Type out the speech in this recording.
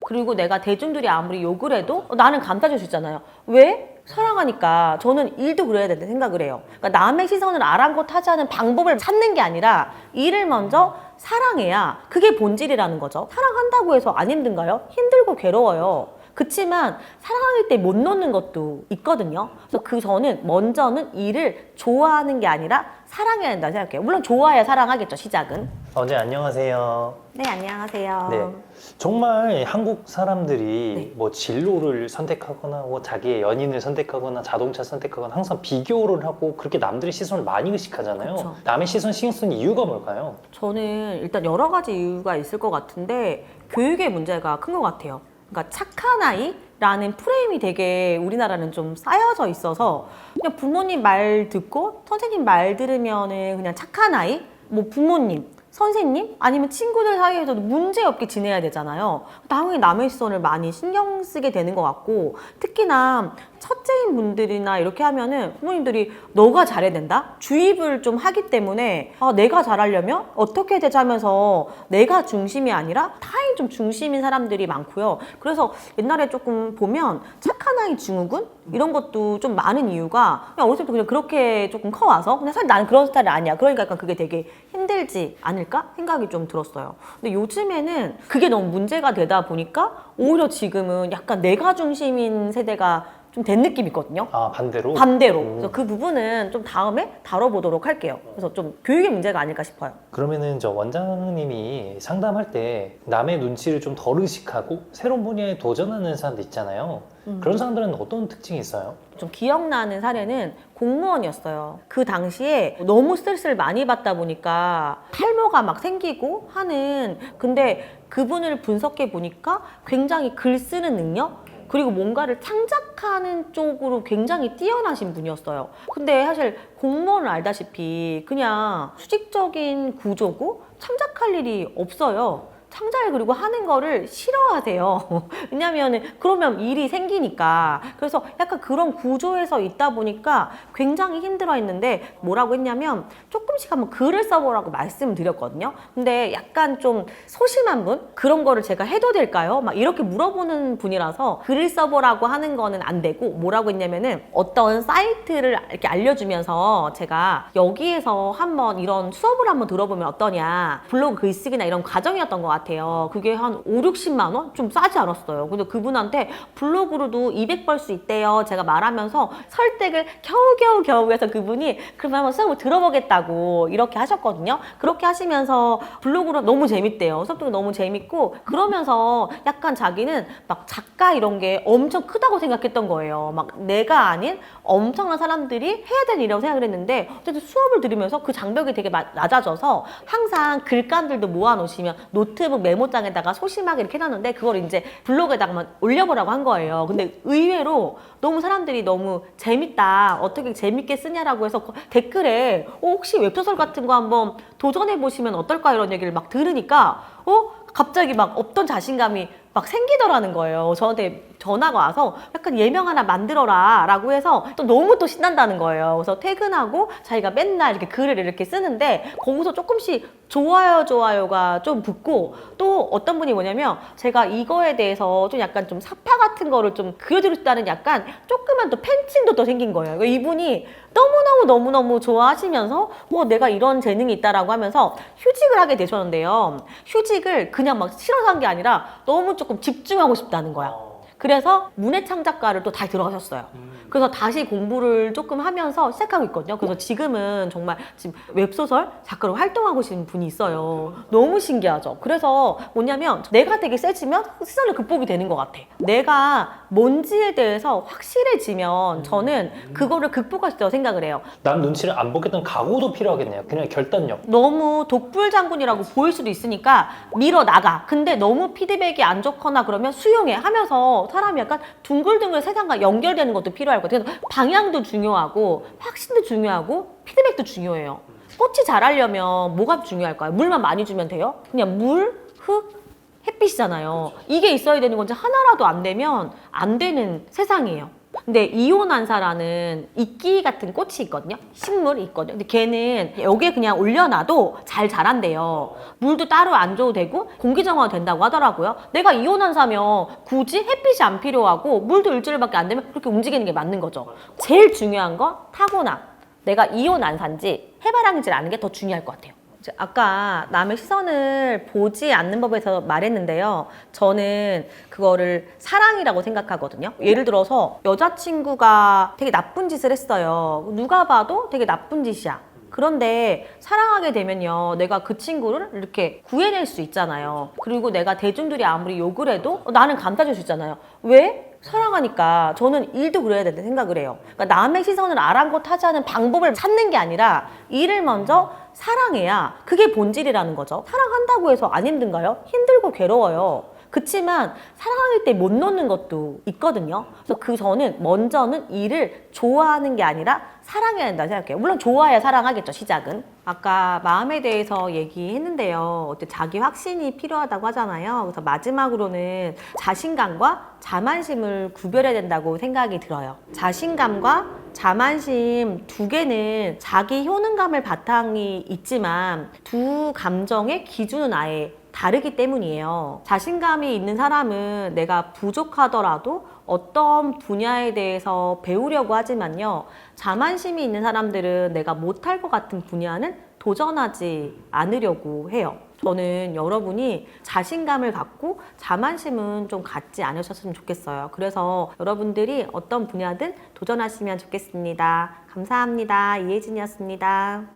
그리고 내가 대중들이 아무리 욕을 해도 나는 감싸줄 수 있잖아요. 왜? 사랑하니까. 저는 일도 그래야 된다 생각을 해요. 그러니까 남의 시선을 아랑곳하지 않은 방법을 찾는 게 아니라 일을 먼저 사랑해야 그게 본질이라는 거죠. 사랑한다고 해서 안 힘든가요? 힘들고 괴로워요. 그치만 사랑할 때 못 놓는 것도 있거든요. 그래서 저는 먼저는 일을 좋아하는 게 아니라 사랑해야 된다고 생각해요. 물론 좋아해야 사랑하겠죠, 시작은. 네, 안녕하세요. 네, 안녕하세요. 네, 정말 한국 사람들이 네. 뭐 진로를 선택하거나 뭐 자기의 연인을 선택하거나 자동차 선택하거나 항상 비교를 하고 그렇게 남들의 시선을 많이 의식하잖아요. 그쵸. 남의 시선 신경 쓰는 이유가 뭘까요? 저는 일단 여러 가지 이유가 있을 것 같은데 교육의 문제가 큰 것 같아요. 그러니까 착한 아이라는 프레임이 되게 우리나라는 좀 쌓여져 있어서 그냥 부모님 말 듣고 선생님 말 들으면은 그냥 착한 아이, 뭐 부모님, 선생님 아니면 친구들 사이에서도 문제없게 지내야 되잖아요. 당연히 남의 시선을 많이 신경 쓰게 되는 것 같고 특히나 첫째인 분들이나 이렇게 하면은 부모님들이 너가 잘해야 된다? 주입을 좀 하기 때문에 내가 잘하려면 어떻게 되자 하면서 내가 중심이 아니라 타인 좀 중심인 사람들이 많고요. 그래서 옛날에 조금 보면 착한 아이 증후군? 이런 것도 좀 많은 이유가 그냥 어렸을 때 그냥 그렇게 조금 커와서 근데 사실 나는 그런 스타일이 아니야. 그러니까 약간 그게 되게 힘들지 않을까 생각이 좀 들었어요. 근데 요즘에는 그게 너무 문제가 되다 보니까 오히려 지금은 약간 내가 중심인 세대가 좀 된 느낌이 있거든요. 아, 반대로? 반대로. 그래서 그 부분은 좀 다음에 다뤄보도록 할게요. 그래서 좀 교육의 문제가 아닐까 싶어요. 그러면은 저 원장님이 상담할 때 남의 눈치를 좀 덜 의식하고 새로운 분야에 도전하는 사람들 있잖아요. 그런 사람들은 어떤 특징이 있어요? 좀 기억나는 사례는 공무원이었어요. 그 당시에 너무 스트레스를 많이 받다 보니까 탈모가 막 생기고 하는 근데 그분을 분석해 보니까 굉장히 글 쓰는 능력? 그리고 뭔가를 창작하는 쪽으로 굉장히 뛰어나신 분이었어요. 근데 사실 공무원을 알다시피 그냥 수직적인 구조고 창작할 일이 없어요. 창작을 그리고 하는 거를 싫어하세요. 왜냐면 그러면 일이 생기니까. 그래서 약간 그런 구조에서 있다 보니까 굉장히 힘들어 했는데 뭐라고 했냐면 조금씩 한번 글을 써보라고 말씀을 드렸거든요. 근데 약간 좀 소심한 분? 그런 거를 제가 해도 될까요? 막 이렇게 물어보는 분이라서 글을 써보라고 하는 거는 안 되고 뭐라고 했냐면은 어떤 사이트를 이렇게 알려주면서 제가 여기에서 한번 이런 수업을 한번 들어보면 어떠냐. 블로그 글쓰기나 이런 과정이었던 것 같아요. 그게 한 5, 60만 원? 좀 싸지 않았어요. 근데 그분한테 블로그로도 200 벌 수 있대요. 제가 말하면서 설득을 겨우겨우 해서 그분이 그러면 한번 수업을 들어보겠다고 이렇게 하셨거든요. 그렇게 하시면서 블로그로 너무 재밌대요. 수업도 너무 재밌고 그러면서 약간 자기는 막 작가 이런 게 엄청 크다고 생각했던 거예요. 막 내가 아닌 엄청난 사람들이 해야 되는 일이라고 생각을 했는데 어쨌든 수업을 들으면서 그 장벽이 되게 낮아져서 항상 글감들도 모아놓으시면 노트북 메모장에다가 소심하게 이렇게 해놨는데 그걸 이제 블로그에다가 올려보라고 한 거예요. 근데 의외로 너무 사람들이 너무 재밌다. 어떻게 재밌게 쓰냐라고 해서 댓글에 혹시 웹소설 같은 거 한번 도전해보시면 어떨까 이런 얘기를 막 들으니까 갑자기 막 없던 자신감이 막 생기더라는 거예요. 저한테 전화가 와서 약간 예명 하나 만들어라 라고 해서 또 너무 또 신난다는 거예요. 그래서 퇴근하고 자기가 맨날 이렇게 글을 이렇게 쓰는데 거기서 조금씩 좋아요가 좀 붙고 또 어떤 분이 뭐냐면 제가 이거에 대해서 좀 약간 좀 사파 같은 거를 좀 그려주고 싶다는 약간 조그만 또 팬층도 또 생긴 거예요. 이분이 너무너무 좋아하시면서 내가 이런 재능이 있다라고 하면서 휴직을 하게 되셨는데요. 휴직을 그냥 막 싫어서 한 게 아니라 너무 조금 집중하고 싶다는 거야. 그래서 문해창작과를 또 다시 들어가셨어요. 그래서 다시 공부를 조금 하면서 시작하고 있거든요. 그래서 지금은 정말 지금 웹소설 작가로 활동하고 계신 분이 있어요. 너무 신기하죠. 그래서 뭐냐면 내가 되게 세지면 스스로 극복이 되는 것 같아. 내가 뭔지에 대해서 확실해지면 저는 그거를 극복할 수 있다고 생각을 해요. 남 눈치를 안 보겠다는 각오도 필요하겠네요. 그냥 결단력. 너무 독불장군이라고 보일 수도 있으니까 밀어나가. 근데 너무 피드백이 안 좋거나 그러면 수용해 하면서 사람이 약간 둥글둥글 세상과 연결되는 것도 필요할 것 같아요. 그래서 방향도 중요하고 확신도 중요하고 피드백도 중요해요. 꽃이 자라려면 뭐가 중요할까요? 물만 많이 주면 돼요? 그냥 물, 흙, 햇빛이잖아요. 이게 있어야 되는 건지 하나라도 안 되면 안 되는 세상이에요. 근데 이온안사라는 이끼 같은 꽃이 있거든요. 식물이 있거든요. 근데 걔는 여기에 그냥 올려놔도 잘 자란대요. 물도 따로 안 줘도 되고 공기 정화가 된다고 하더라고요. 내가 이온안사면 굳이 햇빛이 안 필요하고 물도 일주일밖에 안 되면 그렇게 움직이는 게 맞는 거죠. 제일 중요한 건 타고남. 내가 이온안사인지 해바라기인지 아는 게 더 중요할 것 같아요. 아까 남의 시선을 보지 않는 법에서 말했는데요. 저는 그거를 사랑이라고 생각하거든요. 예를 들어서 여자친구가 되게 나쁜 짓을 했어요. 누가 봐도 되게 나쁜 짓이야. 그런데 사랑하게 되면요, 내가 그 친구를 이렇게 구해낼 수 있잖아요. 그리고 내가 대중들이 아무리 욕을 해도 나는 감싸줄 수 있잖아요. 왜? 사랑하니까. 저는 일도 그래야 된다고 생각을 해요. 그러니까 남의 시선을 아랑곳하지 않은 방법을 찾는 게 아니라 일을 먼저 사랑해야 그게 본질이라는 거죠. 사랑한다고 해서 안 힘든가요? 힘들고 괴로워요. 그치만 사랑할 때 못 놓는 것도 있거든요. 그래서 저는 먼저는 일을 좋아하는 게 아니라 사랑해야 된다고 생각해요. 물론 좋아야 사랑하겠죠, 시작은. 아까 마음에 대해서 얘기했는데요. 자기 확신이 필요하다고 하잖아요. 그래서 마지막으로는 자신감과 자만심을 구별해야 된다고 생각이 들어요. 자신감과 자만심 두 개는 자기 효능감을 바탕이 있지만 두 감정의 기준은 아예 다르기 때문이에요. 자신감이 있는 사람은 내가 부족하더라도 어떤 분야에 대해서 배우려고 하지만요. 자만심이 있는 사람들은 내가 못할 것 같은 분야는 도전하지 않으려고 해요. 저는 여러분이 자신감을 갖고 자만심은 좀 갖지 않으셨으면 좋겠어요. 그래서 여러분들이 어떤 분야든 도전하시면 좋겠습니다. 감사합니다. 이혜진이었습니다.